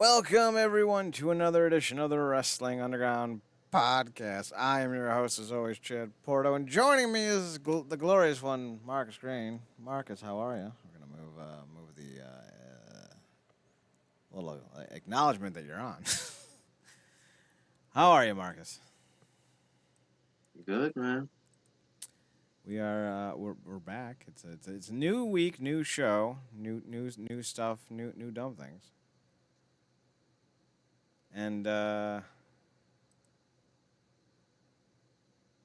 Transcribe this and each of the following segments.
Welcome, everyone, to another edition of the Wrestling Underground podcast. I am your host, as always, Chad Porto, and joining me is the glorious one, Marcus Green. Marcus, how are you? We're going to move the little acknowledgement that you're on. How are you, Marcus? Good, man. We're back. It's a new week, new show, new stuff, new dumb things. And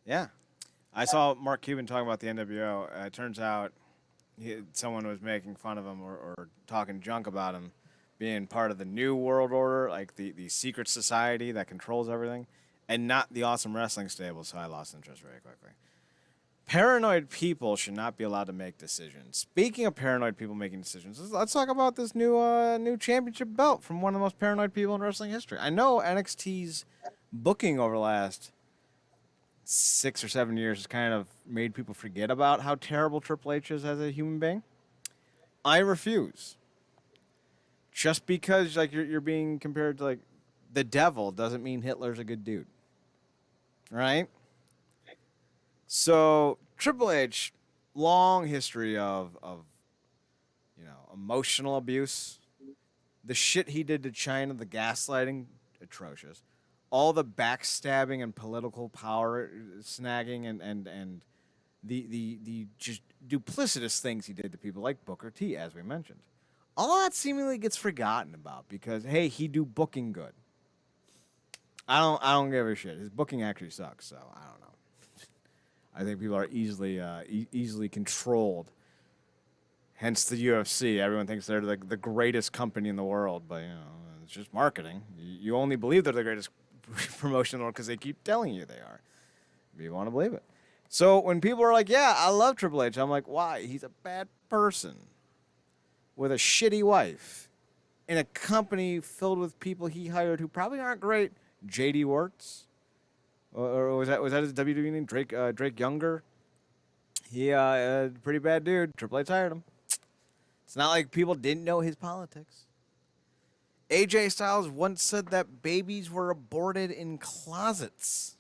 yeah, I saw Mark Cuban talking about the NWO. It turns out someone was making fun of him or talking junk about him being part of the new world order, like the secret society that controls everything, and not the awesome wrestling stable. So I lost interest very quickly. Paranoid people should not be allowed to make decisions. Speaking of paranoid people making decisions, let's talk about this new championship belt from one of the most paranoid people in wrestling history. I know NXT's booking over the last 6 or 7 years has kind of made people forget about how terrible Triple H is as a human being. I refuse. Just because like you're being compared to like the devil doesn't mean Hitler's a good dude. Right? So Triple H, long history of emotional abuse. The shit he did to China, the gaslighting, atrocious. All the backstabbing and political power snagging and the just duplicitous things he did to people like Booker T, as we mentioned. All that seemingly gets forgotten about because hey, he do booking good. I don't give a shit. His booking actually sucks, so I don't know. I think people are easily controlled. Hence the UFC. Everyone thinks they're the greatest company in the world, but it's just marketing. You only believe they're the greatest promotion in the world because they keep telling you they are. If you want to believe it. So when people are like, "Yeah, I love Triple H," I'm like, "Why? He's a bad person with a shitty wife in a company filled with people he hired who probably aren't great." JD Works, or was that his WWE name? Drake Younger. He pretty bad dude. Triple H hired him. It's not like people didn't know his politics. AJ Styles once said that babies were aborted in closets.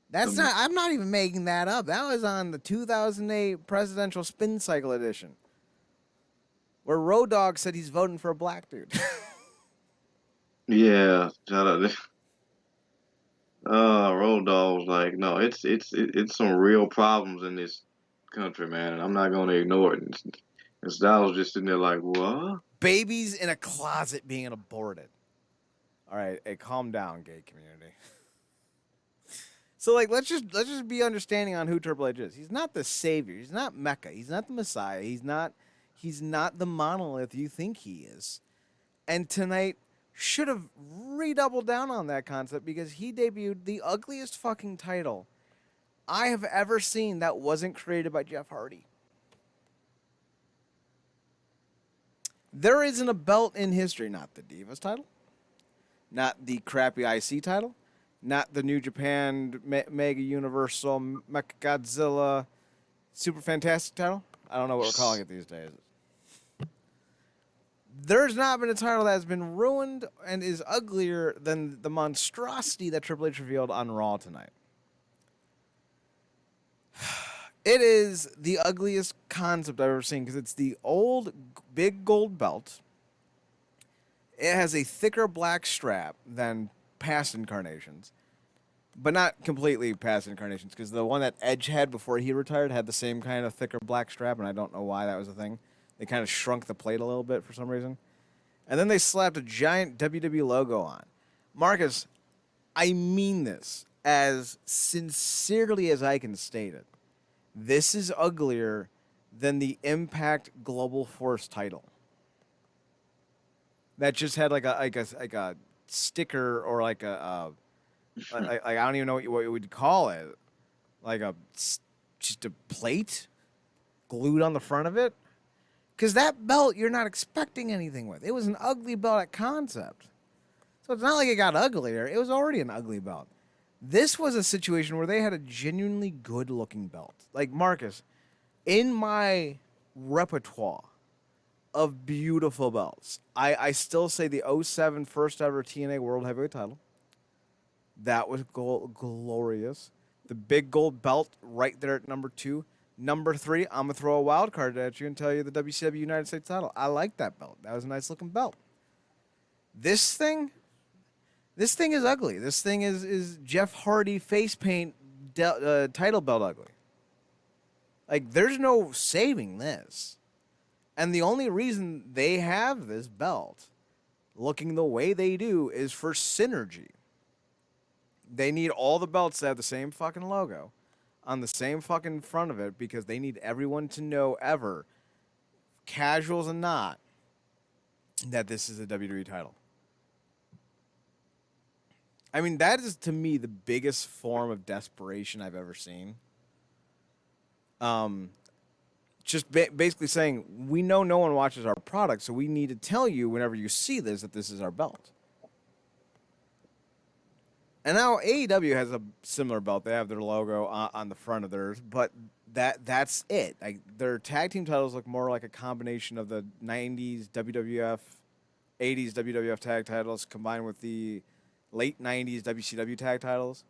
That's Um, not. I'm not even making that up. That was on the 2008 presidential spin cycle edition, where Road Dogg said he's voting for a black dude. yeah, shout out. Road Dogg was like, no, it's some real problems in this country, man, and I'm not gonna ignore it. And Styles was just sitting there like, what? Babies in a closet being aborted. All right, hey, calm down, gay community. So like, let's just be understanding on who Triple H is. He's not the savior. He's not Mecca. He's not the Messiah. He's not the monolith you think he is. And tonight should have redoubled down on that concept because he debuted the ugliest fucking title I have ever seen that wasn't created by Jeff Hardy. There isn't a belt in history, not the Divas title, not the crappy IC title, not the New Japan Mega Universal Mecha Godzilla Super Fantastic title. I don't know what we're calling it these days. There's not been a title that has been ruined and is uglier than the monstrosity that Triple H revealed on Raw tonight. It is the ugliest concept I've ever seen because it's the old big gold belt. It has a thicker black strap than past incarnations, but not completely past incarnations because the one that Edge had before he retired had the same kind of thicker black strap, and I don't know why that was a thing. They kind of shrunk the plate a little bit for some reason. And then they slapped a giant WWE logo on. Marcus, I mean this as sincerely as I can state it. This is uglier than the Impact Global Force title. That just had like a sticker or like like I don't even know what you would call it. Like just a plate glued on the front of it. Because that belt, you're not expecting anything with. It was an ugly belt at concept. So it's not like it got uglier. It was already an ugly belt. This was a situation where they had a genuinely good-looking belt. Like, Marcus, in my repertoire of beautiful belts. I still say the '07 first ever TNA World Heavyweight title. That was glorious. The big gold belt right there at number 2. Number 3, I'm going to throw a wild card at you and tell you the WCW United States title. I like that belt. That was a nice looking belt. This thing is ugly. This thing is Jeff Hardy face paint title belt ugly. Like, there's no saving this. And the only reason they have this belt looking the way they do is for synergy. They need all the belts to have the same fucking logo on the same fucking front of it because they need everyone to know ever, casuals and not, that this is a WWE title. I mean, that is to me the biggest form of desperation I've ever seen. Just basically saying, we know no one watches our product, so we need to tell you whenever you see this that this is our belt. And now AEW has a similar belt. They have their logo on the front of theirs, but that's it. Like, their tag team titles look more like a combination of the 90s WWF, 80s WWF tag titles combined with the late 90s WCW tag titles.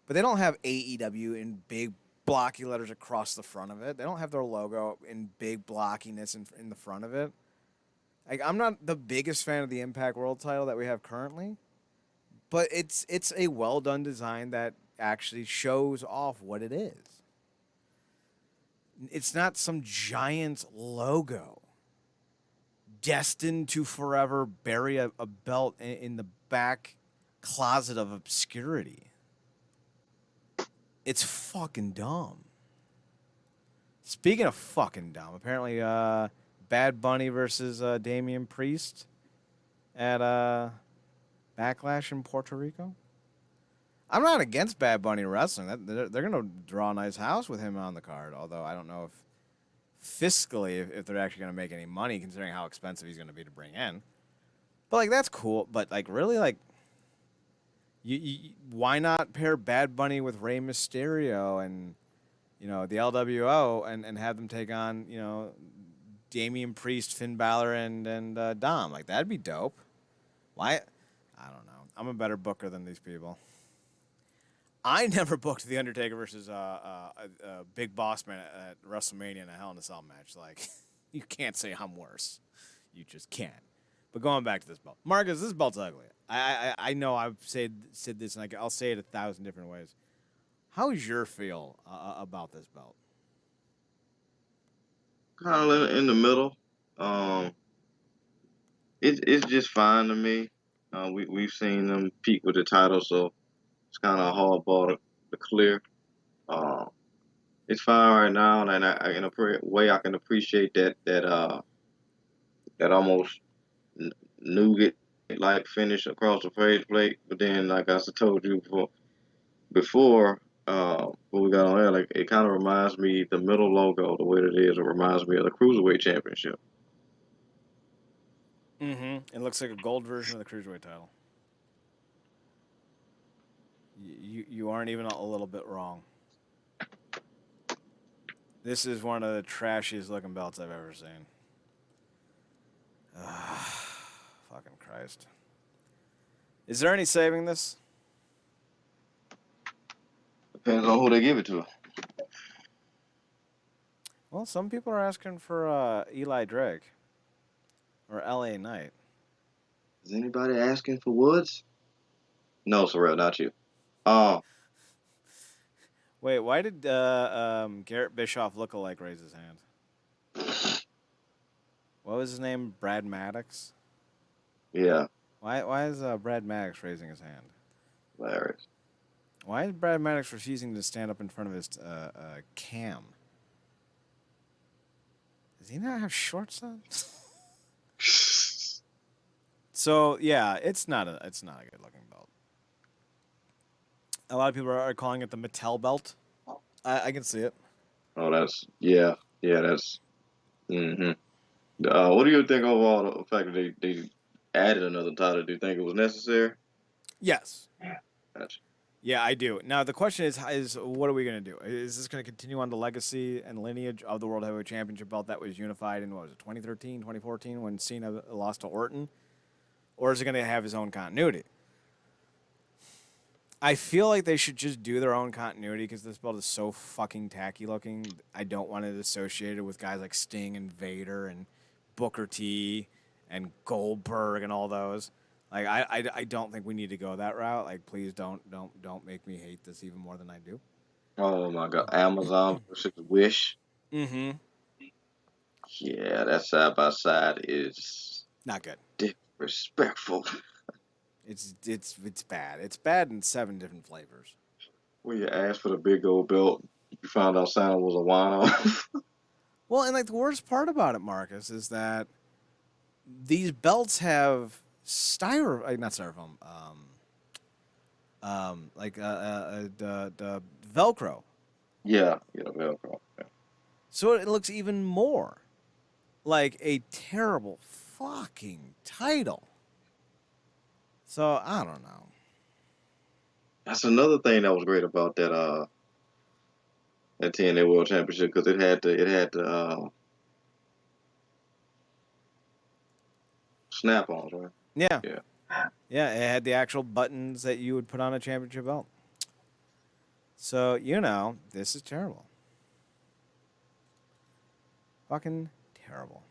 But they don't have AEW in big blocky letters across the front of it. They don't have their logo in big blockiness in the front of it. Like, I'm not the biggest fan of the Impact World title that we have currently. But it's a well-done design that actually shows off what it is. It's not some giant logo destined to forever bury a belt in the back closet of obscurity. It's fucking dumb. Speaking of fucking dumb, apparently Bad Bunny versus Damian Priest at Backlash in Puerto Rico. I'm not against Bad Bunny wrestling. They're going to draw a nice house with him on the card, although I don't know if fiscally if they're actually going to make any money considering how expensive he's going to be to bring in. But, like, that's cool. But, like, really, like, why not pair Bad Bunny with Rey Mysterio and, you know, the LWO and have them take on, you know, Damian Priest, Finn Balor, and Dom? Like, that'd be dope. Why? I don't know. I'm a better booker than these people. I never booked The Undertaker versus Big Boss Man at WrestleMania in a Hell in a Cell match. Like, you can't say I'm worse. You just can't. But going back to this belt. Marcus, this belt's ugly. I know I've said this, and I'll say it 1,000 different ways. How is your feel about this belt? Kind of in the middle. It's just fine to me. We've seen them peak with the title, so it's kind of a hard ball to clear. It's fine right now, and in a way I can appreciate that almost nougat like finish across the faceplate. But then, like I told you before when we got on air, like it kind of reminds me the middle logo, the way that it is. It reminds me of the Cruiserweight Championship. Mm-hmm. It looks like a gold version of the Cruiserweight title. You aren't even a little bit wrong. This is one of the trashiest looking belts I've ever seen. Fucking Christ. Is there any saving this? Depends on who they give it to. Well, some people are asking for Eli Drake or LA Knight. Is anybody asking for Woods? No, Sorrel, not you. Wait, why did Garrett Bischoff look-alike raise his hand? What was his name? Brad Maddox? Yeah. Why is Brad Maddox raising his hand? Hilarious. Why is Brad Maddox refusing to stand up in front of his cam? Does he not have shorts on? So yeah, it's not a good looking belt. A lot of people are calling it the Mattel belt. I can see it. Oh, that's that's. Mm-hmm. What do you think overall the fact that they added another title? Do you think it was necessary? Yes. Gotcha. Yeah, I do. Now the question is what are we gonna do? Is this gonna continue on the legacy and lineage of the World Heavyweight Championship belt that was unified in what was it, 2013, 2014, when Cena lost to Orton, or is it gonna have his own continuity? I feel like they should just do their own continuity because this belt is so fucking tacky looking. I don't want it associated with guys like Sting and Vader and Booker T and Goldberg and all those. Like I don't think we need to go that route. Like please don't make me hate this even more than I do. Oh my God, Amazon versus Wish. Mm-hmm. Yeah, that side by side is Not good. disrespectful. It's bad. It's bad in 7 different flavors. When you asked for the big old belt, you found out Santa was a wino. Well, and like the worst part about it, Marcus, is that these belts have not styrofoam, the Velcro. Yeah, Velcro. Yeah. So it looks even more like a terrible fucking title. So I don't know. That's another thing that was great about that TNA World Championship because it had the snap-ons, right? Yeah, Yeah. yeah, it had the actual buttons that you would put on a championship belt. So this is terrible. Fucking terrible.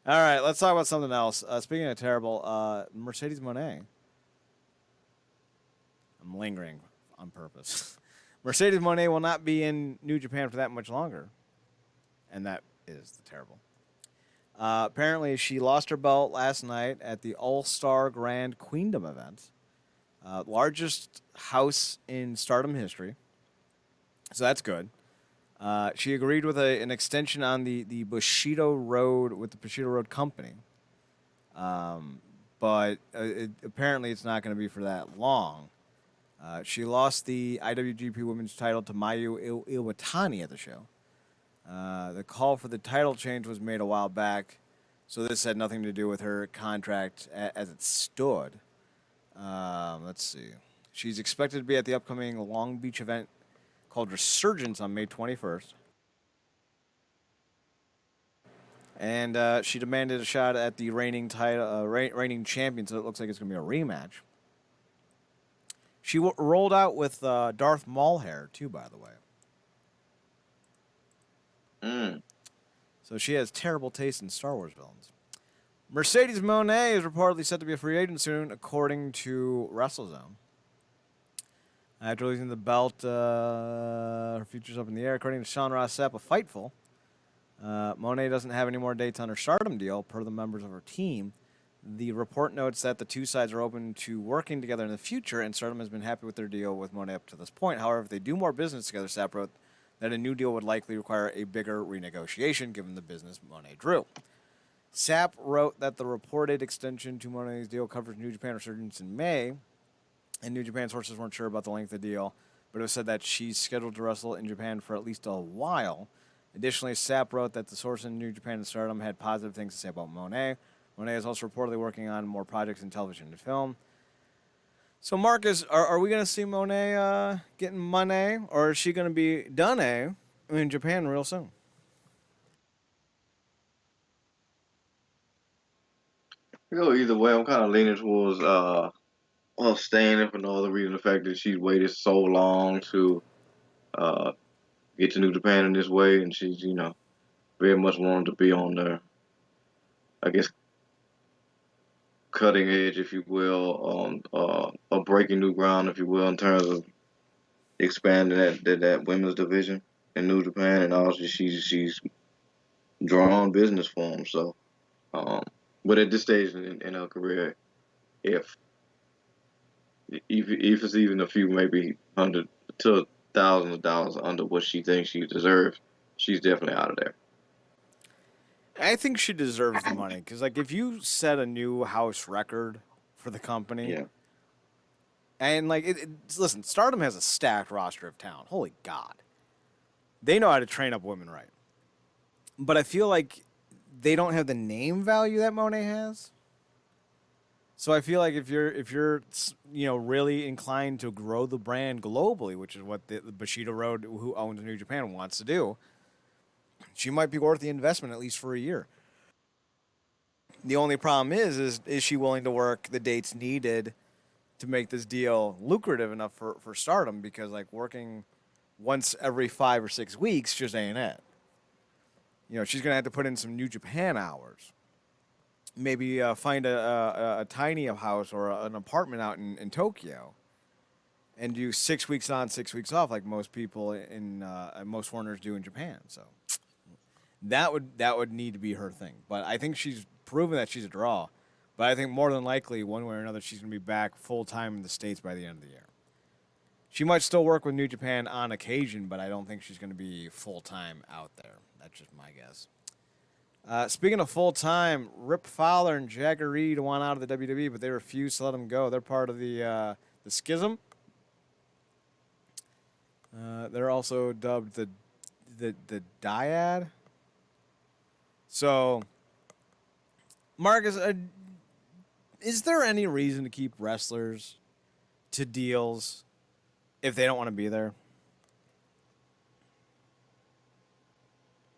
All right, let's talk about something else. Speaking of terrible, Mercedes Moné. I'm lingering on purpose. Mercedes Moné will not be in New Japan for that much longer. And that is terrible. Apparently, she lost her belt last night at the All-Star Grand Queendom event. Largest house in Stardom history. So that's good. She agreed with an extension on the Bushido Road with the Bushido Road Company. But apparently it's not going to be for that long. She lost the IWGP Women's title to Mayu Iwatani at the show. The call for the title change was made a while back, so this had nothing to do with her contract as it stood. Let's see. She's expected to be at the upcoming Long Beach event called Resurgence on May 21st. And she demanded a shot at the reigning title, reigning champion, so it looks like it's going to be a rematch. She rolled out with Darth Maul hair, too, by the way. Mm. So she has terrible taste in Star Wars villains. Mercedes Moné is reportedly set to be a free agent soon, according to WrestleZone. After losing the belt, her future's up in the air. According to Sean Ross Sapp of Fightful, Moné doesn't have any more dates on her Stardom deal, per the members of her team. The report notes that the two sides are open to working together in the future, and Stardom has been happy with their deal with Moné up to this point. However, if they do more business together, Sapp wrote that a new deal would likely require a bigger renegotiation, given the business Moné drew. Sapp wrote that the reported extension to Moné's deal covers New Japan Resurgence in May, and New Japan sources weren't sure about the length of the deal, but it was said that she's scheduled to wrestle in Japan for at least a while. Additionally, Sapp wrote that the source in New Japan and Stardom had positive things to say about Moné. Moné is also reportedly working on more projects in television and film. So, Marcus, are we going to see Moné getting money, or is she going to be done in Japan real soon? I go either way. I'm kind of leaning towards well, staying in for no other reason. The fact that she's waited so long to uh, get to New Japan in this way, and she's very much wanted to be on the, I guess, cutting edge, if you will, on or breaking new ground, if you will, in terms of expanding that women's division in New Japan, and also she's drawn business for them. So, um, but at this stage in her career, if if it's even a few, maybe hundred to thousands of dollars under what she thinks she deserves, she's definitely out of there. I think she deserves the money because, like, if you set a new house record for the company, Yeah. and like, listen, Stardom has a stacked roster of talent. Holy God, they know how to train up women right. But I feel like they don't have the name value that Moné has. So I feel like if you're really inclined to grow the brand globally, which is what the Bushido Road, who owns New Japan, wants to do, she might be worth the investment at least for a year. The only problem is she willing to work the dates needed to make this deal lucrative enough for Stardom? Because like working once every 5 or 6 weeks just ain't it. She's gonna have to put in some New Japan hours. Maybe find a tiny house or an apartment out in Tokyo and do 6 weeks on, 6 weeks off, like most people in most foreigners do in Japan. So that would need to be her thing. But I think she's proven that she's a draw. But I think more than likely, one way or another, she's going to be back full time in the States by the end of the year. She might still work with New Japan on occasion, but I don't think she's going to be full time out there. That's just my guess. Speaking of full time, Rip Fowler and Jagger Reed want out of the WWE, but they refuse to let him go. They're part of the Schism. They're also dubbed the Dyad. So, Marcus, is there any reason to keep wrestlers to deals if they don't want to be there?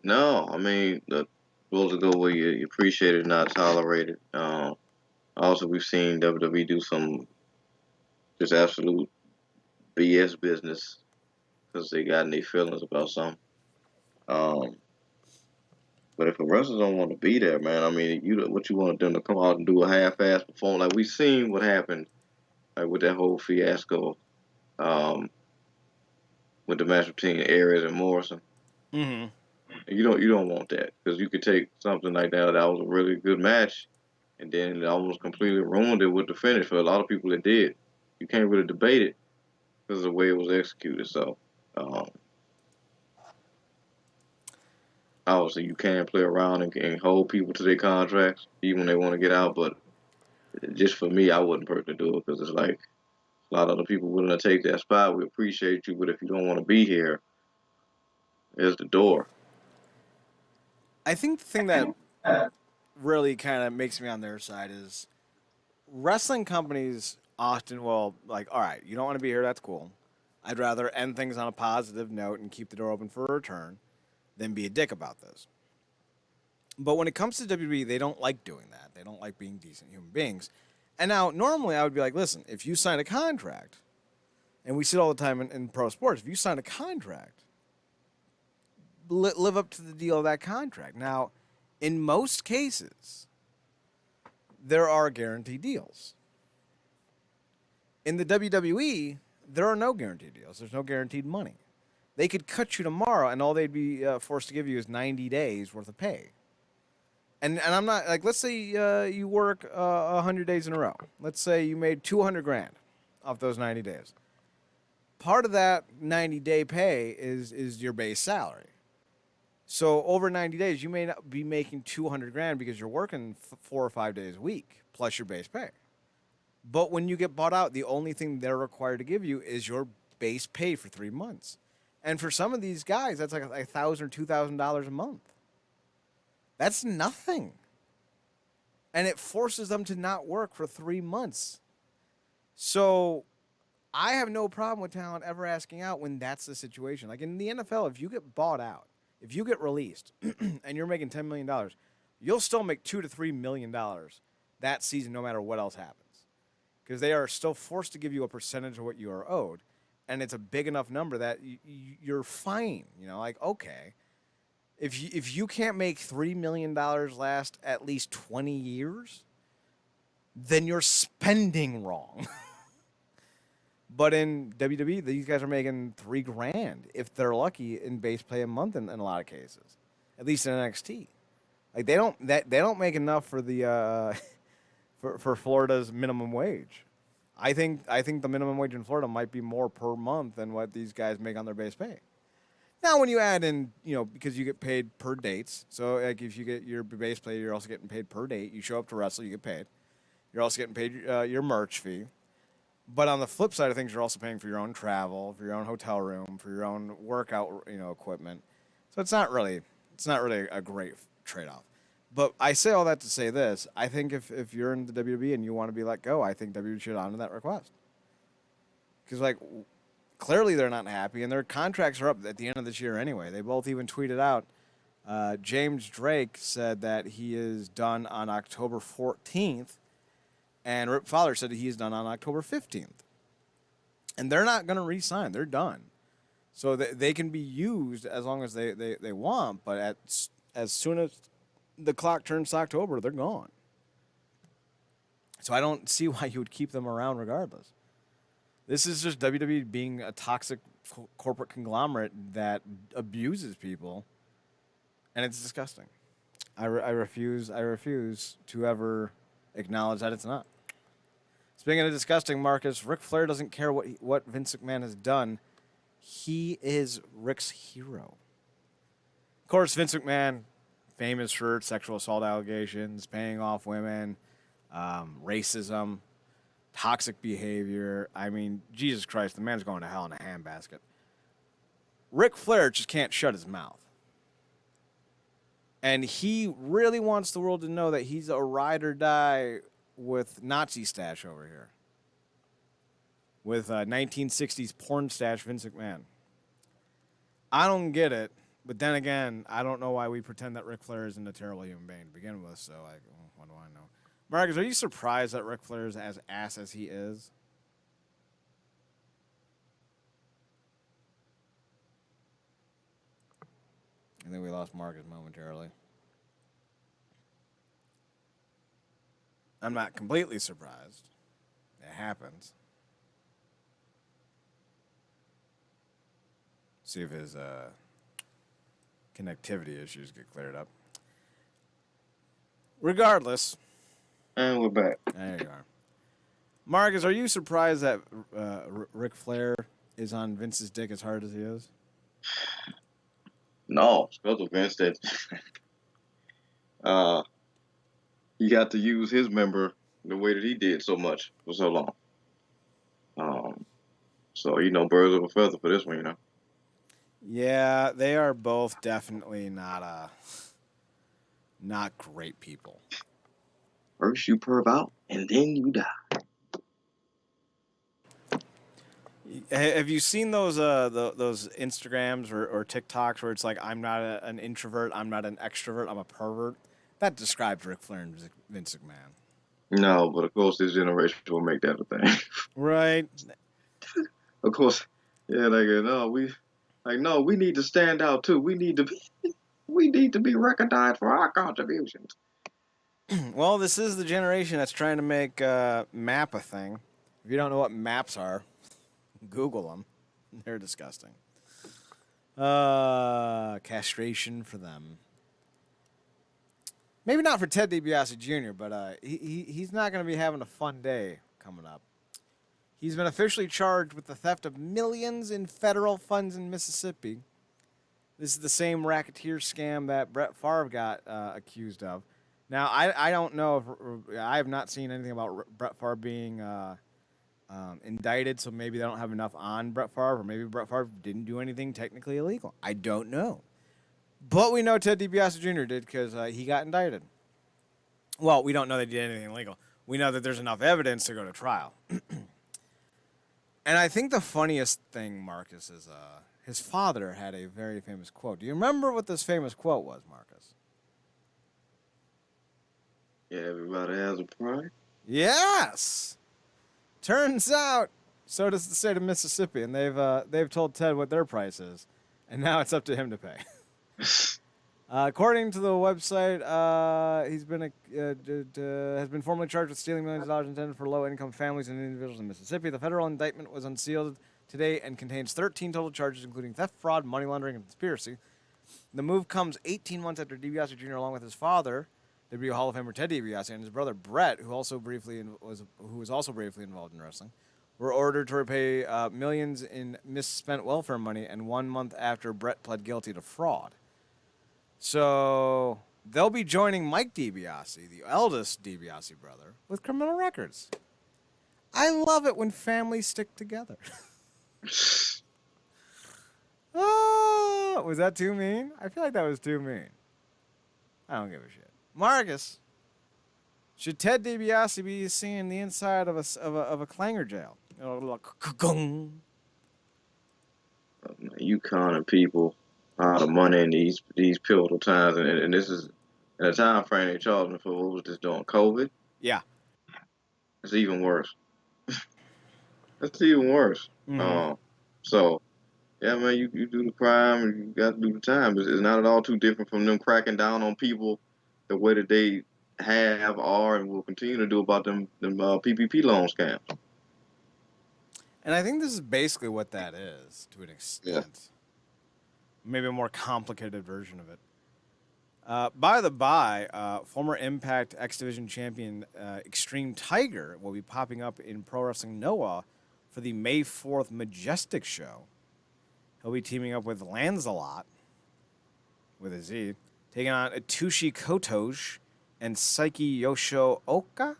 No, I mean the rules to go where you appreciate it, not tolerate it. Also, we've seen WWE do some just absolute BS business because they got in their feelings about something. Um, but if a wrestler don't want to be there, man, I mean, what you want them to come out and do a half-ass performance? Like we seen what happened, like with that whole fiasco, um, with the match between Aries and Morrison. Mm-hmm. You don't want that because you could take something like that was a really good match, and then it almost completely ruined it with the finish. For a lot of people, it did. You can't really debate it because of the way it was executed. So, um, obviously, you can play around and hold people to their contracts even when they want to get out. But just for me, I wouldn't personally do it because it's like a lot of other people willing to take that spot. We appreciate you, but if you don't want to be here, there's the door. I think the thing that really kind of makes me on their side is wrestling companies often will, like, all right, you don't want to be here, that's cool. I'd rather end things on a positive note and keep the door open for a return than be a dick about this. But when it comes to WWE, they don't like doing that. They don't like being decent human beings. And now, normally, I would be like, listen, if you sign a contract, and we see it all the time in pro sports, if you sign a contract, live up to the deal of that contract. Now, in most cases, there are guaranteed deals. In the WWE, there are no guaranteed deals. There's no guaranteed money. They could cut you tomorrow, and all they'd be forced to give you is 90 days worth of pay. And I'm not like, let's say you work 100 days in a row. Let's say you made 200 grand off those 90 days. Part of that 90-day pay is your base salary. So over 90 days, you may not be making 200 grand because you're working 4 or 5 days a week plus your base pay. But when you get bought out, the only thing they're required to give you is your base pay for 3 months. And for some of these guys, that's like $1,000 or $2,000 a month. That's nothing. And it forces them to not work for 3 months. So I have no problem with talent ever asking out when that's the situation. Like in the NFL, if you get bought out, if you get released and you're making $10 million, you'll still make $2 to $3 million that season no matter what else happens. Because they are still forced to give you a percentage of what you are owed. And it's a big enough number that you're fine. Like, okay. If you can't make $3 million last at least 20 years, then you're spending wrong. But in WWE, these guys are making $3 grand if they're lucky in base pay a month in a lot of cases, at least in NXT. Like they don't make enough for the for Florida's minimum wage. I think the minimum wage in Florida might be more per month than what these guys make on their base pay. Now, when you add in, because you get paid per dates, so like if you get your base pay, you're also getting paid per date. You show up to wrestle, you get paid. You're also getting paid your merch fee. But on the flip side of things, you're also paying for your own travel, for your own hotel room, for your own workout, equipment. So it's not really a great trade-off. But I say all that to say this. I think if you're in the WWE and you want to be let go, I think WWE should honor that request. Because, like, clearly they're not happy, and their contracts are up at the end of this year anyway. They both even tweeted out. James Drake said that he is done on October 14th, and Rip Fowler said that he is done on October 15th. And they're not going to re-sign. They're done. So they can be used as long as they want, but as soon as the clock turns to October, they're gone. So I don't see why you would keep them around regardless. This is just WWE being a toxic corporate conglomerate that abuses people, and it's disgusting. I refuse to ever acknowledge that it's not. Speaking of disgusting, Marcus, Ric Flair doesn't care what Vince McMahon has done. He is Rick's hero. Of course, Vince McMahon, famous for sexual assault allegations, paying off women, racism, toxic behavior. I mean, Jesus Christ, the man's going to hell in a handbasket. Ric Flair just can't shut his mouth. And he really wants the world to know that he's a ride or die with Nazi stash over here. With 1960s porn stash Vince McMahon. I don't get it, but then again, I don't know why we pretend that Ric Flair isn't a terrible human being to begin with, so like, what do I know? Marcus, are you surprised that Ric Flair is as ass as he is? I think we lost Marcus momentarily. I'm not completely surprised. It happens. See if his connectivity issues get cleared up. Regardless. And we're back. There you are. Marcus, are you surprised that Ric Flair is on Vince's dick as hard as he is? No, it's because of Vince that he got to use his member the way that he did so much for so long. So birds of a feather for this one, Yeah, they are both definitely not great people. First you perv out, and then you die. Have you seen those Instagrams or TikToks where it's like, I'm not an introvert, I'm not an extrovert, I'm a pervert? That describes Ric Flair and Vince McMahon. No, but of course this generation will make that a thing. Right. Of course, yeah, we need to stand out too. We need to be recognized for our contributions. Well, this is the generation that's trying to make MAP a thing. If you don't know what MAPs are, Google them. They're disgusting. Castration for them. Maybe not for Ted DiBiase Jr., but he's not going to be having a fun day coming up. He's been officially charged with the theft of millions in federal funds in Mississippi. This is the same racketeer scam that Brett Favre got accused of. Now, I don't know if I have not seen anything about Brett Favre being indicted, so maybe they don't have enough on Brett Favre, or maybe Brett Favre didn't do anything technically illegal. I don't know. But we know Ted DiBiase Jr. did because he got indicted. Well, we don't know that he did anything illegal. We know that there's enough evidence to go to trial. And I think the funniest thing, Marcus, is his father had a very famous quote. Do you remember what this famous quote was, Marcus? Yeah, everybody has a price. Yes. Turns out, so does the state of Mississippi, and they've told Ted what their price is, and now it's up to him to pay. According to the website, he's been has been formally charged with stealing millions of dollars intended for low-income families and individuals in Mississippi. The federal indictment was unsealed today and contains 13 total charges, including theft, fraud, money laundering, and conspiracy. The move comes 18 months after DiBiase Jr., along with his father, WWE Hall of Famer Ted DiBiase, and his brother Brett, who was also briefly involved in wrestling, were ordered to repay millions in misspent welfare money, and 1 month after Brett pled guilty to fraud. So they'll be joining Mike DiBiase, the eldest DiBiase brother, with criminal records. I love it when families stick together. Oh, was that too mean? I feel like that was too mean. I don't give a shit. Marcus, should Ted DiBiase be seeing the inside of a clanger jail? You know, like, You conning people out of money in these pivotal times, and this is in a time frame they charging for. What was this doing? COVID. yeah. It's even worse. That's even worse. Mm-hmm. Um, so yeah, man, you do the crime and you got to do the time. It's not at all too different from them cracking down on people the way that they have, are, and will continue to do about them PPP loan scams. And I think this is basically what that is to an Yeah. extent. Maybe a more complicated version of it. By the by, former Impact X Division champion Extreme Tiger will be popping up in Pro Wrestling Noah for the May 4th Majestic show. He'll be teaming up with Lancelot, with a Z, taking on Atushi Kotosh and Saiki Yoshioka.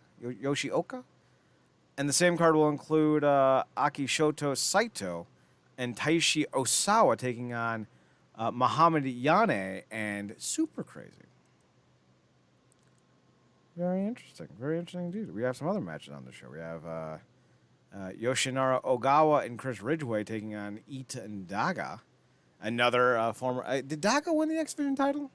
And the same card will include Akishoto Saito and Taishi Osawa taking on Muhammad Yane and Super Crazy. Very interesting. Very interesting indeed. We have some other matches on the show. We have Yoshinara Ogawa and Chris Ridgway taking on Ita and Daga. Another former... did Daga win the X Division title?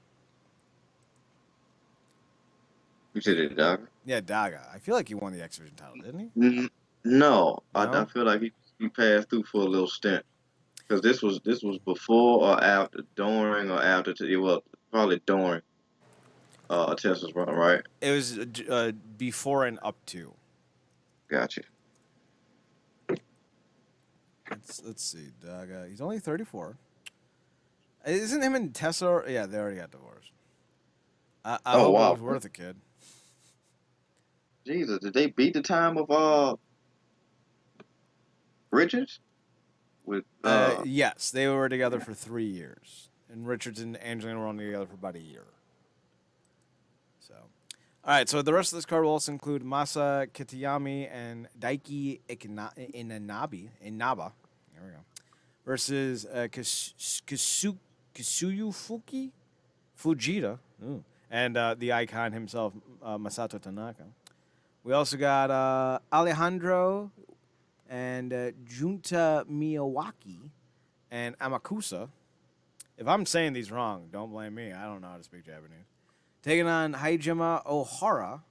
You said it, Doc? Yeah, Daga. I feel like he won the X Division title, didn't he? No, I No? feel like he passed through for a little stint because this was before or after, during or after. Well, probably during Tesla's run, right? It was before and up to. Gotcha. Let's see. Daga. He's only 34. Isn't him and Tessa? Yeah, they already got divorced. I Oh hope it wow, was worth it, kid. Jesus! Did they beat the time of Richards with Yes, they were together for 3 years, and Richards and Angelina were only together for about a year. So, all right. So the rest of this card will also include Masa Kitayami and Daiki Inaba. There we go. Versus Kisuyu Fujita, and the icon himself, Masato Tanaka. We also got Alejandro and Junta Miyawaki and Amakusa. If I'm saying these wrong, don't blame me. I don't know how to speak Japanese. Taking on Haijima Ohara,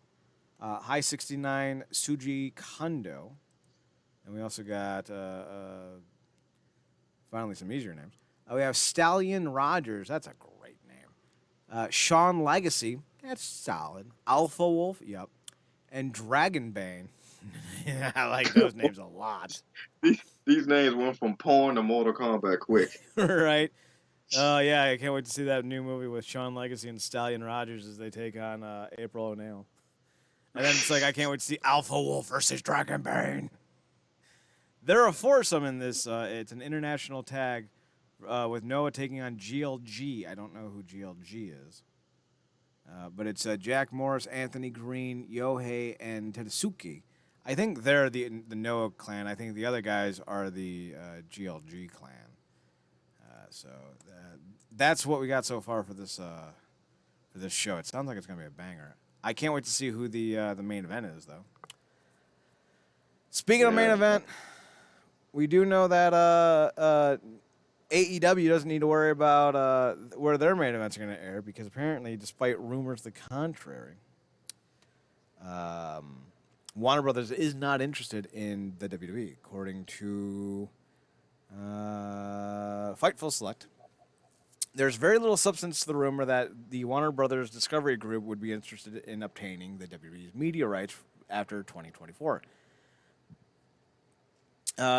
High 69 Suji Kondo. And we also got, finally, some easier names. We have Stallion Rogers. That's a great name. Sean Legacy. That's solid. Alpha Wolf. Yep. And Dragonbane. I like those names a lot. these names went from porn to Mortal Kombat quick. Right? Oh, yeah. I can't wait to see that new movie with Sean Legacy and Stallion Rogers as they take on April O'Neil. And then it's like, I can't wait to see Alpha Wolf versus Dragonbane. They're a foursome in this. It's an international tag with Noah taking on GLG. I don't know who GLG is. But it's Jack Morris, Anthony Green, Yohei, and Tetsuki. I think they're the Noah clan. I think the other guys are the GLG clan. So that's what we got so far for this show. It sounds like it's gonna be a banger. I can't wait to see who the main event is, though. Speaking of main event, we do know that AEW doesn't need to worry about where their main events are going to air because apparently, despite rumors the contrary, Warner Brothers is not interested in the WWE, according to Fightful Select. There's very little substance to the rumor that the Warner Brothers Discovery Group would be interested in obtaining the WWE's media rights after 2024. Stating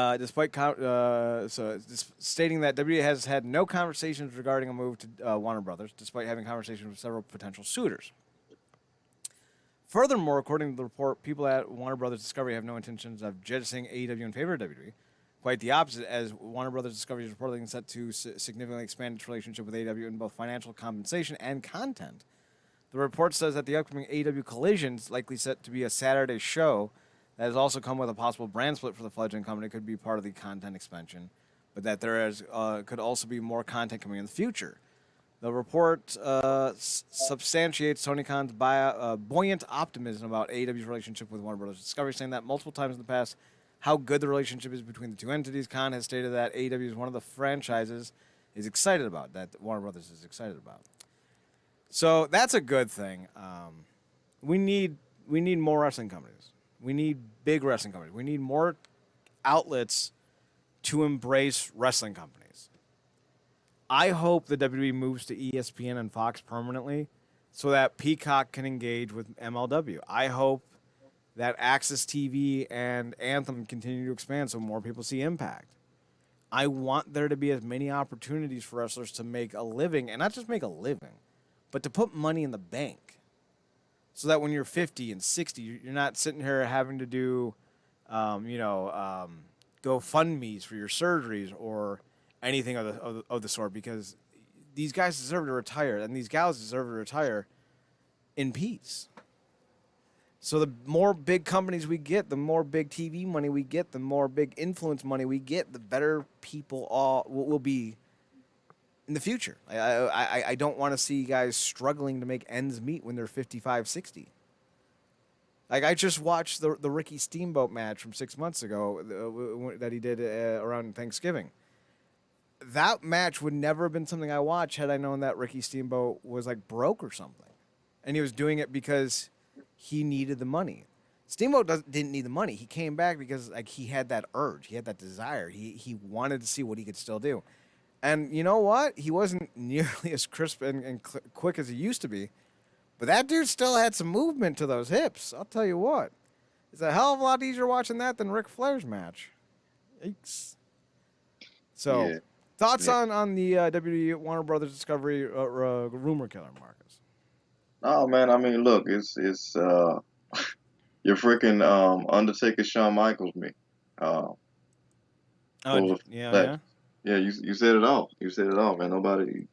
that WWE has had no conversations regarding a move to Warner Brothers, despite having conversations with several potential suitors. Furthermore, according to the report, people at Warner Brothers Discovery have no intentions of jettisoning AEW in favor of WWE. Quite the opposite, as Warner Brothers Discovery is reportedly set to significantly expand its relationship with AEW in both financial compensation and content. The report says that the upcoming AEW Collision is likely set to be a Saturday show that has also come with a possible brand split for the fledgling company. Could be part of the content expansion, but that there is could also be more content coming in the future. The report substantiates Tony Khan's buoyant optimism about AEW's relationship with Warner Brothers Discovery, saying that multiple times in the past how good the relationship is between the two entities. Khan has stated that AEW is one of the franchises is excited about, that Warner Brothers is excited about. So that's a good thing. We need more wrestling companies. We need big wrestling companies. We need more outlets to embrace wrestling companies. I hope the WWE moves to ESPN and Fox permanently so that Peacock can engage with MLW. I hope that Access TV and Anthem continue to expand so more people see Impact. I want there to be as many opportunities for wrestlers to make a living, and not just make a living, but to put money in the bank so that when you're 50 and 60, you're not sitting here having to do, GoFundMe's for your surgeries or anything of the sort, because these guys deserve to retire, and these gals deserve to retire in peace. So the more big companies we get, the more big TV money we get, the more big influence money we get, the better people all will be in the future. I don't want to see guys struggling to make ends meet when they're 55, 60. Like, I just watched the Ricky Steamboat match from 6 months ago that he did around Thanksgiving. That match would never have been something I watched had I known that Ricky Steamboat was like broke or something, and he was doing it because he needed the money. Steamboat didn't need the money. He came back because like he had that urge, he had that desire. He wanted to see what he could still do, and you know what? He wasn't nearly as crisp and quick as he used to be, but that dude still had some movement to those hips. I'll tell you what, it's a hell of a lot easier watching that than Ric Flair's match. Yikes. So. Yeah. Thoughts Yeah. on the WWE Warner Brothers Discovery rumor killer, Marcus? Oh man, I mean, look, it's your freaking Undertaker Shawn Michaels me. Uh, Oh, for yeah, that. yeah. Yeah, you said it all. You said it all, man. Nobody,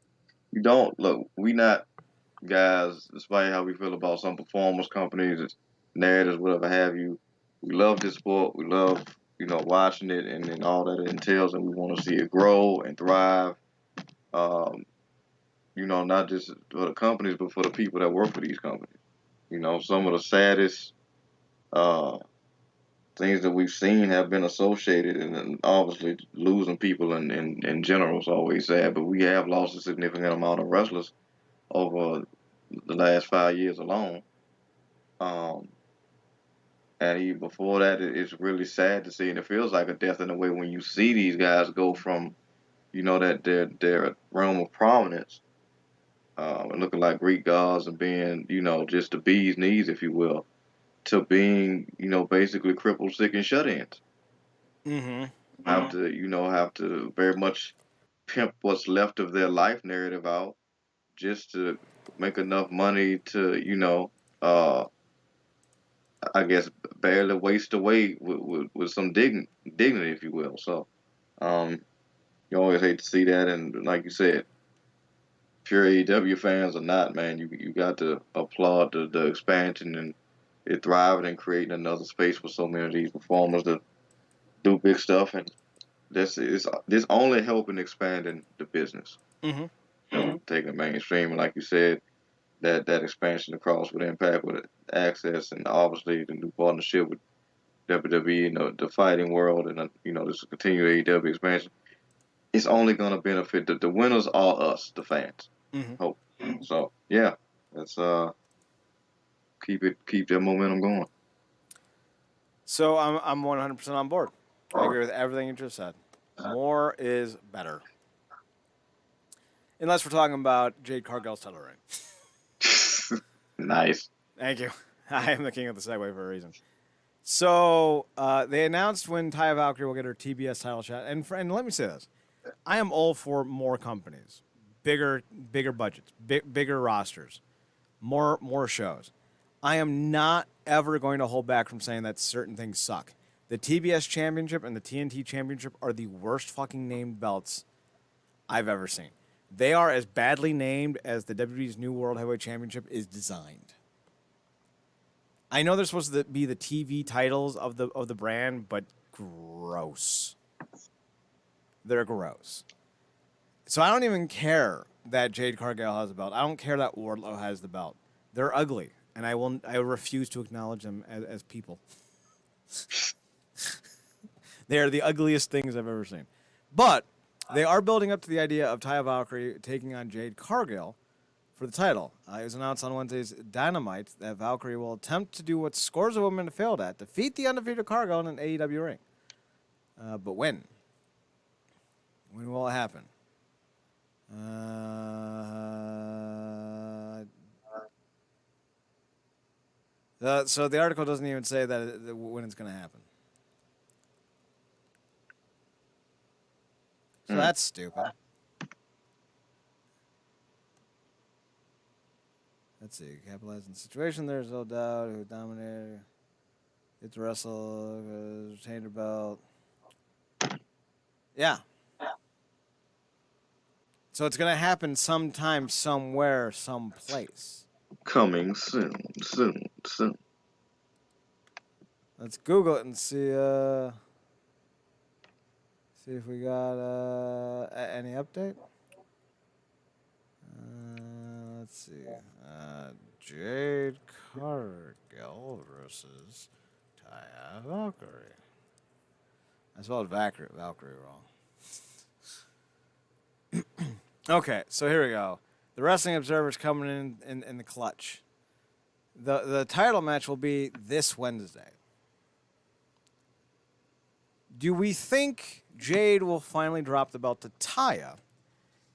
you don't look. We not guys, despite how we feel about some performance companies, narratives, whatever have you. We love this sport. We love watching it and all that it entails, and we want to see it grow and thrive. Um, not just for the companies, but for the people that work for these companies. Some of the saddest uh, things that we've seen have been associated, and obviously losing people in general is always sad, but we have lost a significant amount of wrestlers over the last 5 years alone. Um, and even before that, it's really sad to see, and it feels like a death in a way when you see these guys go from, that their realm of prominence, and looking like Greek gods and being, just the bee's knees, if you will, to being, basically crippled, sick, and shut-ins. Mm-hmm. Have to very much pimp what's left of their life narrative out just to make enough money to, uh, I guess barely waste away with some dignity, if you will. So, um, you always hate to see that, and like you said, pure AEW fans or not, man, you got to applaud the expansion and it thriving and creating another space for so many of these performers to do big stuff, and this only helping expanding the business, Mm-hmm. taking it mainstream, and like you said, that expansion across with Impact, with Access, and obviously the new partnership with WWE and the fighting world, and this continued AEW expansion. It's only going to benefit the winners are us, the fans. Mm-hmm. Hope so. Yeah, let's keep that momentum going. So I'm 100% on board. I agree with everything you just said. More is better. Unless we're talking about Jade Cargill's title reign. Nice. Thank you. I am the king of the segue for a reason. So they announced when Taya Valkyrie will get her TBS title shot, and let me say this: I am all for more companies, bigger budgets, bigger rosters, more shows. I am not ever going to hold back from saying that certain things suck. The TBS Championship and the TNT Championship are the worst fucking named belts I've ever seen. They are as badly named as the WWE's new World Heavyweight Championship is designed. I know they're supposed to be the TV titles of the brand, but gross. They're gross. So I don't even care that Jade Cargill has the belt. I don't care that Wardlow has the belt. They're ugly, and I refuse to acknowledge them as people. They are the ugliest things I've ever seen. But they are building up to the idea of Taya Valkyrie taking on Jade Cargill for the title. It was announced on Wednesday's Dynamite that Valkyrie will attempt to do what scores of women have failed at: defeat the undefeated Cargill in an AEW ring. But when? When will it happen? So the article doesn't even say that when it's going to happen. So that's stupid. Let's see. Capitalize on the situation. There's no doubt who dominated. Get to wrestle. Retain her belt. Yeah. So it's going to happen sometime, somewhere, someplace. Coming soon, soon, soon. Let's Google it and see if we got any update. Let's see. Jade Cargill versus Taya Valkyrie. I spelled Valkyrie wrong. Okay, so here we go. The Wrestling Observer's coming in the clutch. The title match will be this Wednesday. Do we think Jade will finally drop the belt to Taya?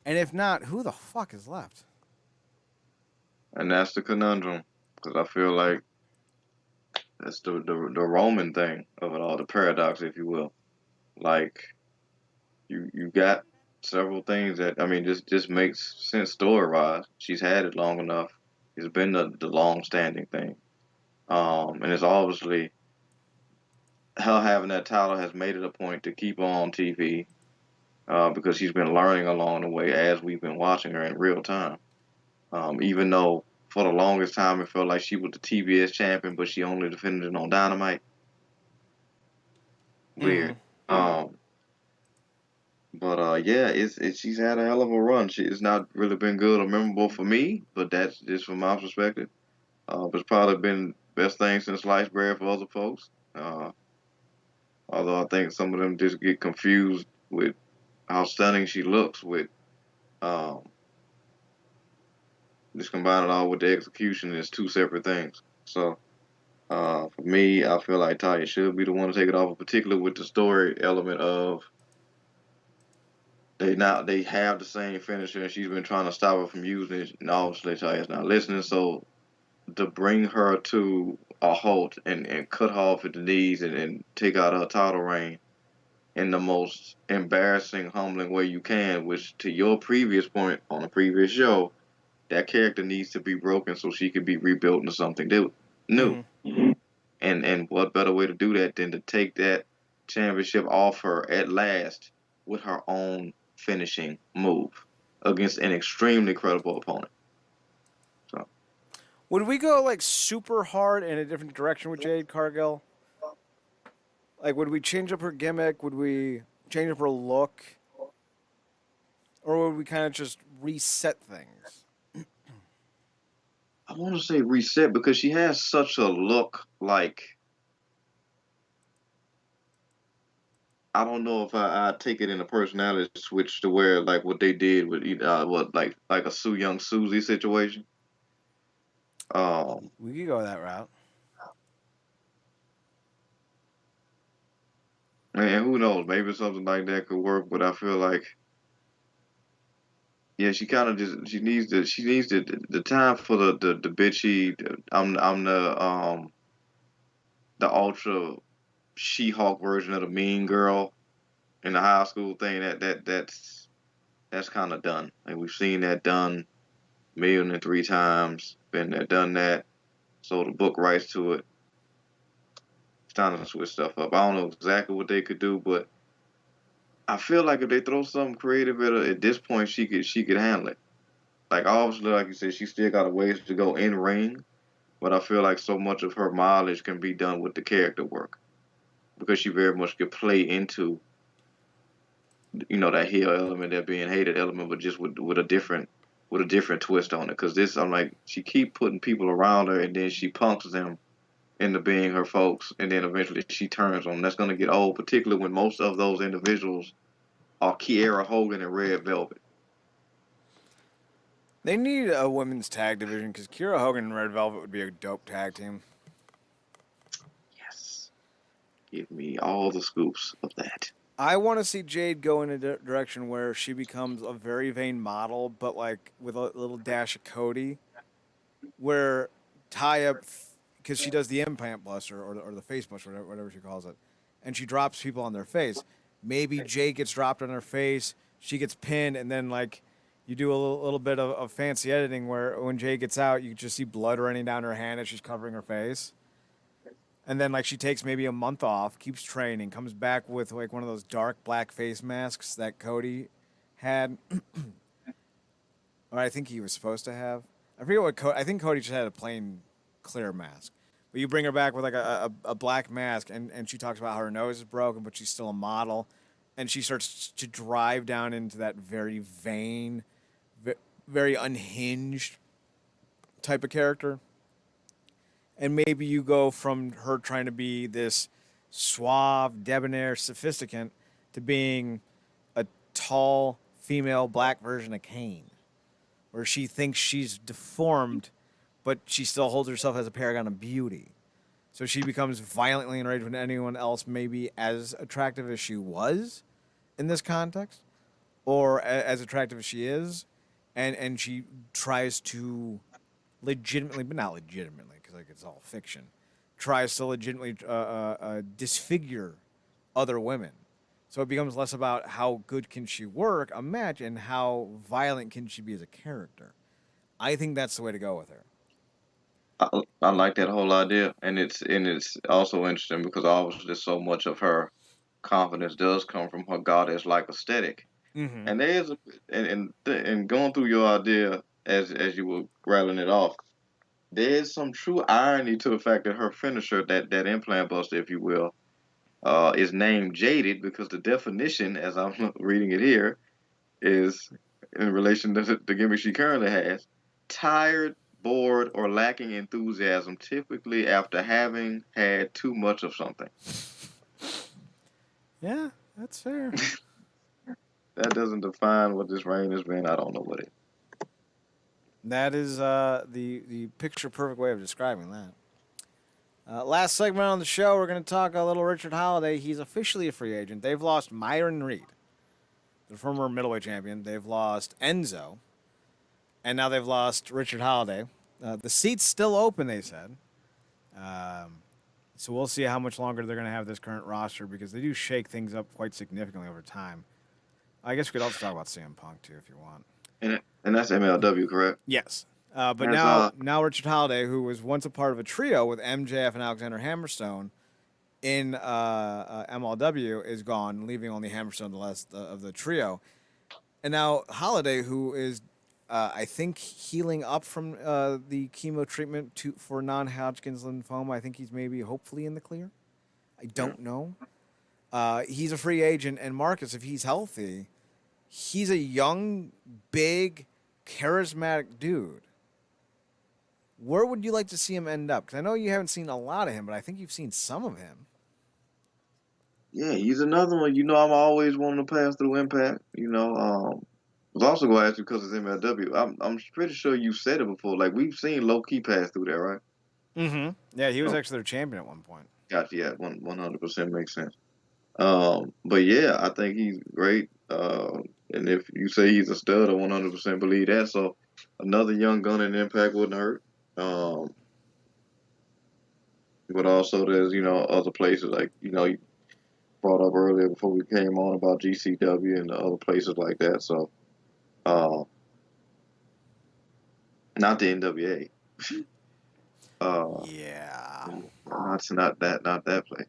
And if not, who the fuck is left? And that's the conundrum, because I feel like that's the Roman thing of it all, the paradox, if you will. Like you got several things that I mean just makes sense story wise. She's had it long enough. It's been the long standing thing. And it's obviously her having that title has made it a point to keep her on TV, because she's been learning along the way as we've been watching her in real time. Even though for the longest time it felt like she was the TBS champion, but she only defended it on Dynamite. Weird. Um, but yeah, it's she's had a hell of a run. It's not really been good or memorable for me, but that's just from my perspective. But it's probably been best thing since sliced bread for other folks. Although I think some of them just get confused with how stunning she looks with um, just combine it all with the execution is two separate things. So for me, I feel like Taya should be the one to take it off, particularly with the story element of they have the same finisher and she's been trying to stop her from using it, and obviously Taya's not listening. So to bring her to a halt and cut her off at the knees and take out her title reign in the most embarrassing, humbling way you can, which to your previous point on the previous show, that character needs to be broken so she can be rebuilt into something new. And what better way to do that than to take that championship off her at last with her own finishing move against an extremely credible opponent. So Would we go like super hard in a different direction with Jade Cargill? Like, would we change up her gimmick? Would we change up her look? Or would we kind of just reset things? I want to say reset because she has such a look like I don't know if I take it in a personality switch to where like what they did with what like a Su Young Susie situation. We could go that route. And who knows? Maybe something like that could work. But I feel like yeah, she kind of just she needs the time for the bitchy. I'm the ultra She-Hulk version of the mean girl in the high school thing. That's kind of done. Like we've seen that done a million and three times. Been there, done that. Sold the book rights to it. It's time to switch stuff up. I don't know exactly what they could do, but I feel like if they throw something creative at her at this point, she could handle it. Like obviously, like you said, she still got a ways to go in ring, but I feel like so much of her mileage can be done with the character work because she very much could play into that heel element, that being hated element, but just with a different twist on it. Because this, I'm like, she keep putting people around her, and then she punks them into being her folks, and then eventually she turns on them. That's gonna get old, particularly when most of those individuals are Kiera Hogan and Red Velvet. They need a women's tag division because Kira Hogan and Red Velvet would be a dope tag team. Yes, give me all the scoops of that. I want to see Jade go in a direction where she becomes a very vain model, but like with a little dash of Cody, where Taya, because she does the implant buster or the face buster, whatever she calls it, and she drops people on their face. Maybe Jade gets dropped on her face, she gets pinned, and then like you do a little bit of fancy editing where when Jade gets out, you just see blood running down her hand as she's covering her face. And then like she takes maybe a month off, keeps training, comes back with like one of those dark black face masks that Cody had, or I think he was supposed to have. I forget what Cody. I think Cody just had a plain clear mask. But you bring her back with like a black mask, and she talks about how her nose is broken, but she's still a model, and she starts to drive down into that very vain, very unhinged type of character. And maybe you go from her trying to be this suave, debonair, sophisticant to being a tall female black version of Kane, where she thinks she's deformed, but she still holds herself as a paragon of beauty. So she becomes violently enraged when anyone else may be as attractive as she was in this context, or as attractive as she is, and she tries to legitimately, but not legitimately, because like it's all fiction, tries to legitimately disfigure other women. So it becomes less about how good can she work a match and how violent can she be as a character. I think that's the way to go with her. I like that whole idea, and it's also interesting because obviously so much of her confidence does come from her goddess like aesthetic. Mm-hmm. And there's and going through your idea as you were rattling it off, there's some true irony to the fact that her finisher, that implant buster, if you will, is named jaded because the definition, as I'm reading it here, is in relation to the gimmick she currently has, tired, bored, or lacking enthusiasm, typically after having had too much of something. Yeah, that's fair. That doesn't define what this reign has been. I don't know what it. That is the picture perfect way of describing that. Last segment on the show, we're going to talk a little Richard Holiday. He's officially a free agent. They've lost Myron Reed, the former middleweight champion. They've lost Enzo, and now they've lost Richard Holiday. The seat's still open, they said. So we'll see how much longer they're going to have this current roster because they do shake things up quite significantly over time. I guess we could also talk about CM Punk too if you want. And that's MLW, correct? Yes. But That's now Richard Holiday, who was once a part of a trio with MJF and Alexander Hammerstone in MLW, is gone, leaving only Hammerstone the last of the trio. And now Holiday, who is, I think, healing up from the chemo treatment for non-Hodgkin's lymphoma. I think he's maybe, hopefully, in the clear. I don't know. He's a free agent, and Marcus, if he's healthy, he's a young, big, charismatic dude. Where would you like to see him end up? Because I know you haven't seen a lot of him, but I think you've seen some of him. Yeah, he's another one. I'm always wanting to pass through Impact. I was also going to ask you because it's MLW. I'm pretty sure you said it before. Like we've seen low key pass through there, right? Mm-hmm. Yeah, he was Oh, actually their champion at one point. gotcha. Yeah, 100% makes sense. But yeah, I think he's great. And if you say he's a stud, I 100% believe that. So another young gun in Impact wouldn't hurt. Um, but also there's other places like you brought up earlier before we came on about GCW and other places like that. So uh, not the NWA. Uh, Yeah. not that place.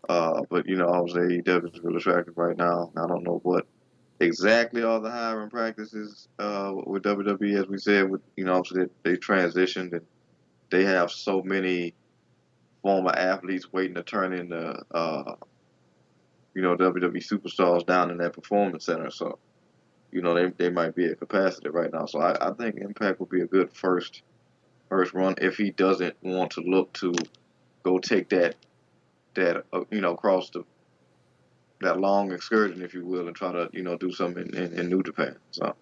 But obviously AEW is really attractive right now. I don't know what exactly all the hiring practices with WWE, as we said, with obviously they transitioned and they have so many former athletes waiting to turn into WWE superstars down in that performance center. So they might be at capacity right now. So I think Impact would be a good first run if he doesn't want to look to go take that cross that long excursion, if you will, and try to do something in New Japan. So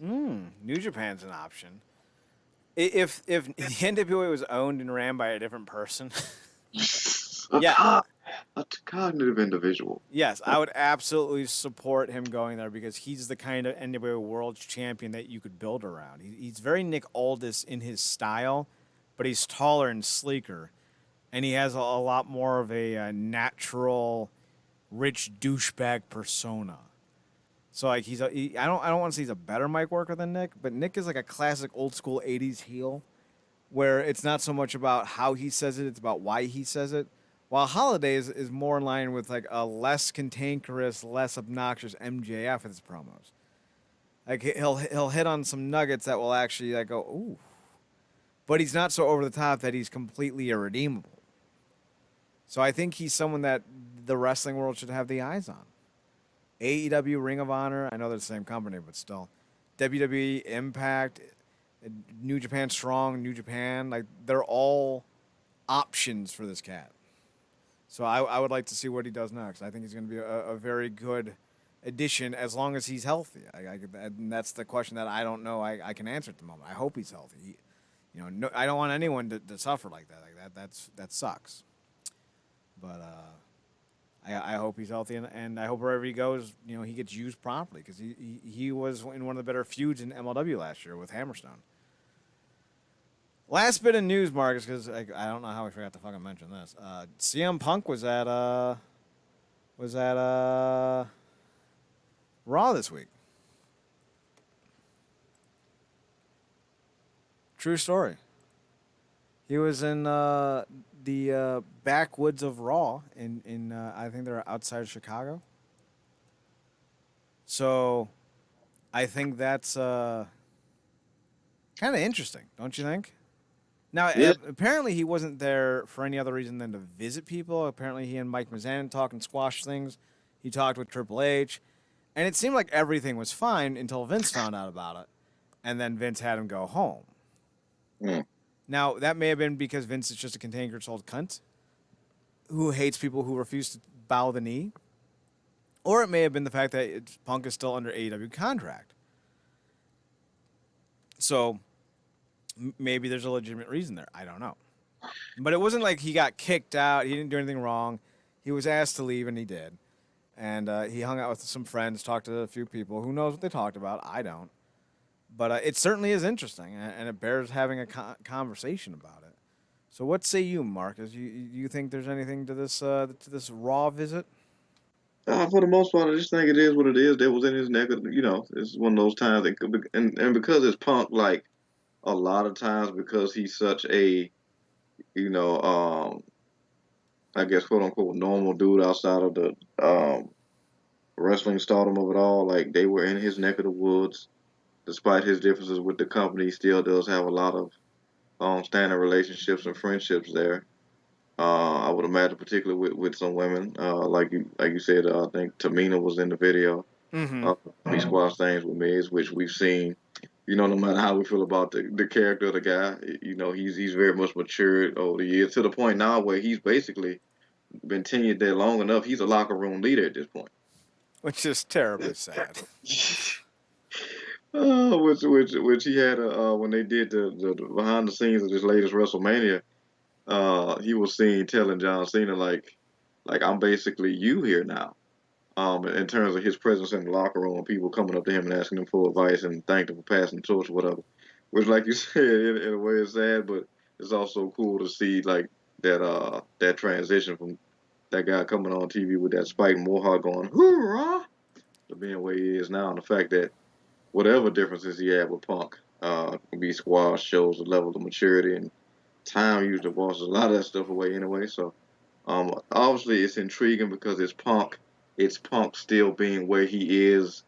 New Japan's an option. If the NWA was owned and ran by a different person, a, yeah, co- a cognitive individual. yes, I would absolutely support him going there because he's the kind of NWA World Champion that you could build around. He's very Nick Aldis in his style, but he's taller and sleeker, and he has a lot more of a natural, rich douchebag persona. So like I don't want to say he's a better mic worker than Nick, but Nick is like a classic old school '80s heel, where it's not so much about how he says it, it's about why he says it. While Holiday is more in line with like a less cantankerous, less obnoxious MJF with his promos. Like he'll hit on some nuggets that will actually like go ooh, but he's not so over the top that he's completely irredeemable. So I think he's someone that the wrestling world should have the eyes on. AEW, Ring of Honor, I know they're the same company, but still. WWE, Impact, New Japan Strong, New Japan, like they're all options for this cat. So I would like to see what he does next. I think he's going to be a very good addition as long as he's healthy. And that's the question that I don't know I can answer at the moment. I hope he's healthy. No, I don't want anyone to suffer like that. That sucks. But I hope he's healthy, and I hope wherever he goes, he gets used properly because he was in one of the better feuds in MLW last year with Hammerstone. Last bit of news, Marcus, because I don't know how I forgot to fucking mention this. CM Punk was at Raw this week. True story. He was in the backwoods of Raw in I think they're outside of Chicago. So I think that's kind of interesting, don't you think? Now, Yeah, apparently he wasn't there for any other reason than to visit people. Apparently he and Mike Mazan talked and squashed things. He talked with Triple H, and it seemed like everything was fine until Vince found out about it, and then Vince had him go home. mm, Now that may have been because Vince is just a cantankerous old cunt who hates people who refuse to bow the knee, or it may have been the fact that Punk is still under AEW contract. So maybe there's a legitimate reason there. I don't know. But it wasn't like he got kicked out. He didn't do anything wrong. He was asked to leave, and he did. And he hung out with some friends, talked to a few people. Who knows what they talked about? I don't. But it certainly is interesting, and it bears having a conversation about it. So what say you, Marcus? You think there's anything to this Raw visit? for the most part, I just think it is what it is. That was in his neck. It's one of those times, that could be, and because it's Punk, like a lot of times, because he's such a you know, I guess quote unquote normal dude outside of the wrestling stardom of it all. Like they were in his neck of the woods, despite his differences with the company. He still does have a lot of standing relationships and friendships there. I would imagine, particularly with some women, like you said, I think Tamina was in the video. Mm-hmm. Uh, he squashed things with Miz, which we've seen. No matter how we feel about the character of the guy, he's very much matured over the years to the point now where he's basically been tenured there long enough. He's a locker room leader at this point. Which is terribly sad. Which he had when they did the behind the scenes of this latest WrestleMania. He was seen telling John Cena like I'm basically you here now. In terms of his presence in the locker room, people coming up to him and asking him for advice and thanking him for passing the torch or whatever. Which, like you said, in a way is sad, but it's also cool to see like that transition from that guy coming on TV with that spike mohawk going hoorah to being where he is now, and the fact that whatever differences he had with Punk can be squashed shows the level of maturity and time usually washes a lot of that stuff away anyway. So obviously it's intriguing because it's Punk. It's Punk still being where he is,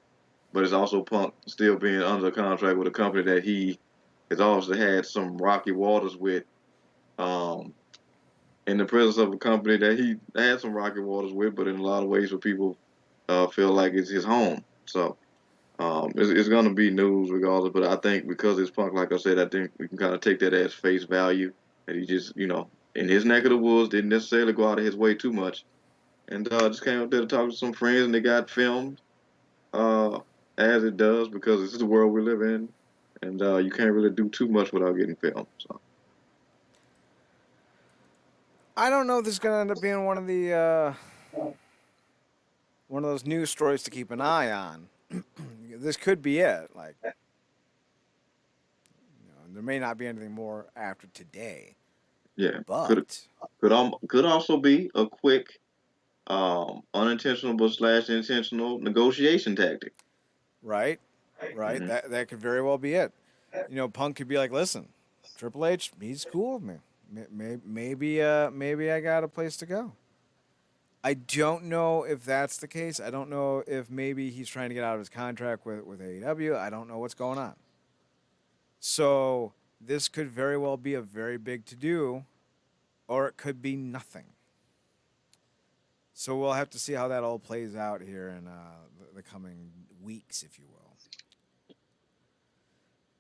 but it's also Punk still being under contract with a company that he has obviously had some rocky waters with, um, in the presence of a company that he had some rocky waters with, but in a lot of ways where people feel like it's his home. So it's going to be news regardless. But I think because it's Punk, like I said, I think we can kind of take that as face value. That he just, in his neck of the woods, didn't necessarily go out of his way too much, and just came up there to talk to some friends, and they got filmed, uh, as it does because this is the world we live in, and you can't really do too much without getting filmed. So I don't know if this is gonna end up being one of those news stories to keep an eye on. This could be it. Like, there may not be anything more after today, yeah, but could also be a quick, unintentional but slash intentional negotiation tactic. right, right. Hmm. That could very well be it. Punk could be like, "Listen, Triple H, he's cool with me. Maybe I got a place to go." I don't know if that's the case. I don't know if maybe he's trying to get out of his contract with AEW. I don't know what's going on. So this could very well be a very big to do, or it could be nothing. So we'll have to see how that all plays out here in the coming weeks, if you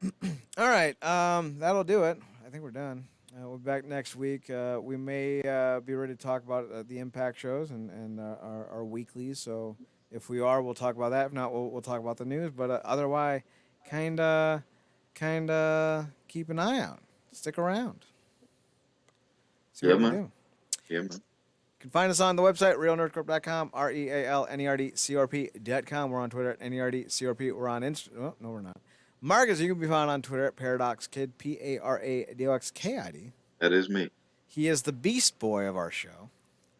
will. All right, that'll do it. I think we're done. We'll be back next week. We may be ready to talk about the Impact shows and our weeklies. So if we are, we'll talk about that. If not, we'll talk about the news. But otherwise, kind of keep an eye out. Stick around. See Yeah, what we can man. do. Yeah, man. You can find us on the website, realnerdcorp.com, realnerdcorp.com. We're on Twitter at nerdcorp. We're on Instagram. Oh, no, we're not. Marcus, you can be found on Twitter at ParadoxKid, ParadoxKid. That is me. He is the Beast Boy of our show.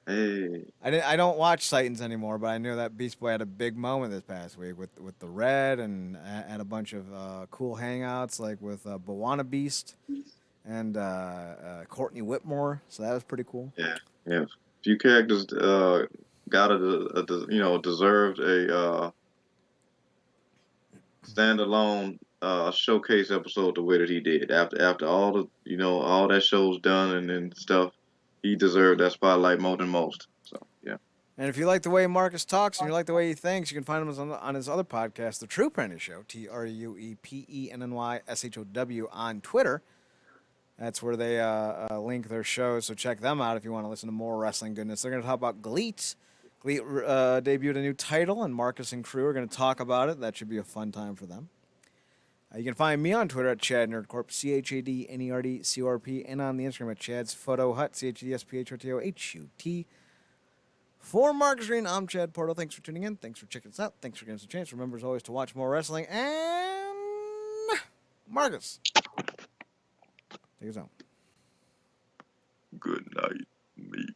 Hey. I don't watch Titans anymore, but I knew that Beast Boy had a big moment this past week with the Red and had a bunch of cool hangouts, like with Bawana Beast and Courtney Whitmore. So that was pretty cool. Yeah, yeah. Few characters got deserved a standalone showcase episode the way that he did. After all the all that show's done and stuff, he deserved that spotlight more than most. So yeah. And if you like the way Marcus talks and you like the way he thinks, you can find him on his other podcast, The True Penny Show, TruePennyShow, on Twitter. That's where they link their shows, so check them out if you want to listen to more wrestling goodness. They're going to talk about GLEAT. GLEAT debuted a new title, and Marcus and crew are going to talk about it. That should be a fun time for them. You can find me on Twitter at ChadNerdCorp, ChadNerdCorp, and on the Instagram at Chad's Photo Hut, ChadSPHOTOHUT. For Marcus Green, I'm Chad Portal. Thanks for tuning in. Thanks for checking us out. Thanks for giving us a chance. Remember, as always, to watch more wrestling. And Marcus, take us home. Good night, me.